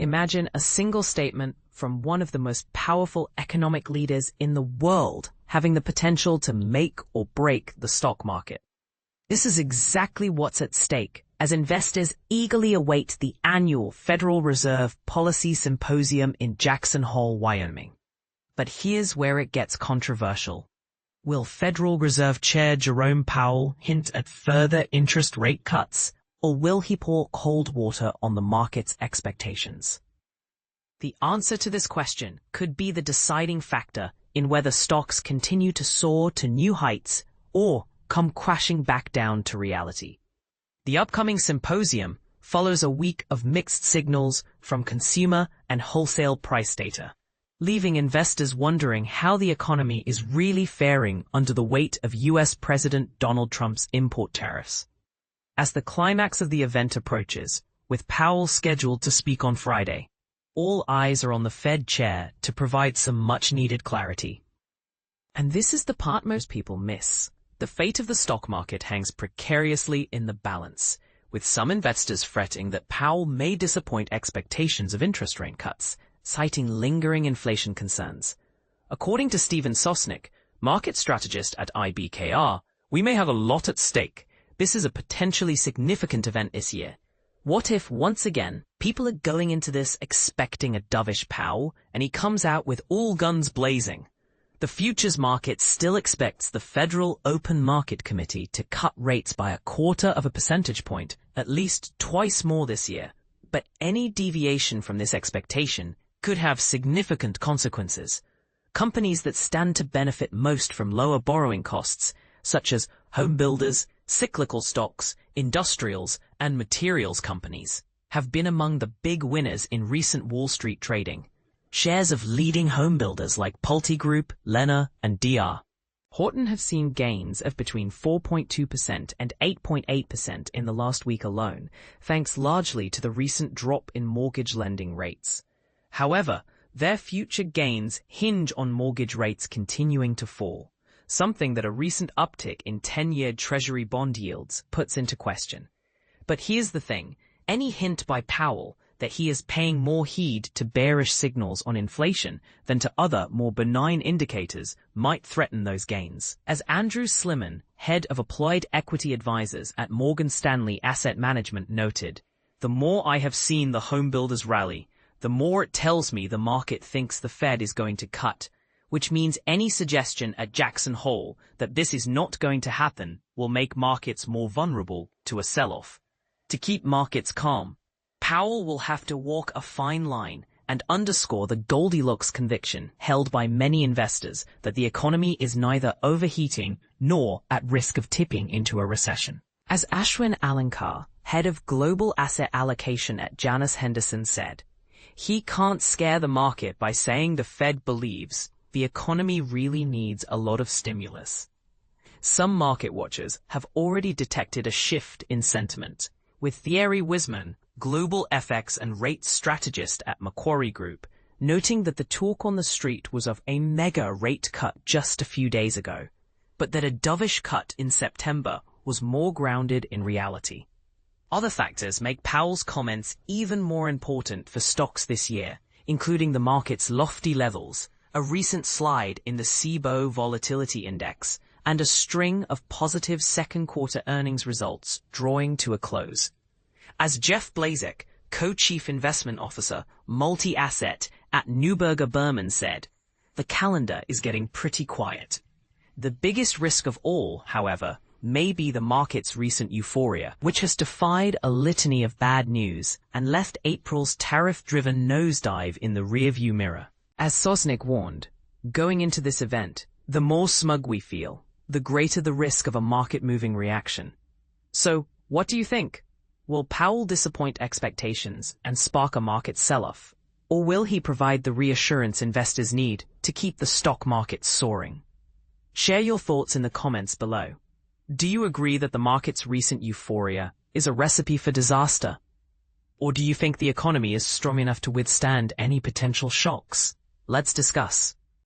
Imagine a single statement from one of the most powerful economic leaders in the world having the potential to make or break the stock market. This is exactly what's at stake as investors eagerly await the annual Federal Reserve Policy Symposium in Jackson Hole, Wyoming. But here's where it gets controversial. Will Federal Reserve Chair Jerome Powell hint at further interest rate cuts, or will he pour cold water on the market's expectations? The answer to this question could be the deciding factor in whether stocks continue to soar to new heights or come crashing back down to reality. The upcoming symposium follows a week of mixed signals from consumer and wholesale price data, leaving investors wondering how the economy is really faring under the weight of U.S. President Donald Trump's import tariffs. As the climax of the event approaches, with Powell scheduled to speak on Friday, all eyes are on the Fed chair to provide some much-needed clarity. And this is the part most people miss. The fate of the stock market hangs precariously in the balance, with some investors fretting that Powell may disappoint expectations of interest rate cuts, citing lingering inflation concerns. According to Stephen Sosnick, market strategist at IBKR, we may have a lot at stake. This is a potentially significant event this year. What if, once again, people are going into this expecting a dovish Powell, and he comes out with all guns blazing? The futures market still expects the Federal Open Market Committee to cut rates by 0.25 percentage point, at least twice more this year. But any deviation from this expectation could have significant consequences. Companies that stand to benefit most from lower borrowing costs, such as homebuilders, cyclical stocks, industrials, and materials companies, have been among the big winners in recent Wall Street trading. Shares of leading homebuilders like Pulte Group, Lennar, and DR Horton have seen gains of between 4.2% and 8.8% in the last week alone, thanks largely to the recent drop in mortgage lending rates. However, their future gains hinge on mortgage rates continuing to fall, something that a recent uptick in 10-year Treasury bond yields puts into question. But here's the thing, any hint by Powell that he is paying more heed to bearish signals on inflation than to other more benign indicators might threaten those gains. As Andrew Sliman, head of Applied Equity Advisors at Morgan Stanley Asset Management, noted, "The more I have seen the homebuilders rally, the more it tells me the market thinks the Fed is going to cut, which means any suggestion at Jackson Hole that this is not going to happen will make markets more vulnerable to a sell-off. To keep markets calm, Powell will have to walk a fine line and underscore the Goldilocks conviction held by many investors that the economy is neither overheating nor at risk of tipping into a recession." As Ashwin Alankar, head of global asset allocation at Janus Henderson, said, "He can't scare the market by saying the Fed believes the economy really needs a lot of stimulus." Some market watchers have already detected a shift in sentiment, with Thierry Wisman, global FX and rates strategist at Macquarie Group, noting that the talk on the street was of a mega rate cut just a few days ago, but that a dovish cut in September was more grounded in reality. Other factors make Powell's comments even more important for stocks this year, including the market's lofty levels, a recent slide in the SIBO Volatility Index, and a string of positive second-quarter earnings results drawing to a close. As Jeff Blazek, co-chief investment officer, multi-asset at Neuberger Berman, said, "The calendar is getting pretty quiet." The biggest risk of all, however, may be the market's recent euphoria, which has defied a litany of bad news and left April's tariff-driven nosedive in the rearview mirror. As Sosnick warned, going into this event, the more smug we feel, the greater the risk of a market-moving reaction. So, what do you think? Will Powell disappoint expectations and spark a market sell-off? Or will he provide the reassurance investors need to keep the stock market soaring? Share your thoughts in the comments below. Do you agree that the market's recent euphoria is a recipe for disaster? Or do you think the economy is strong enough to withstand any potential shocks? Let's discuss.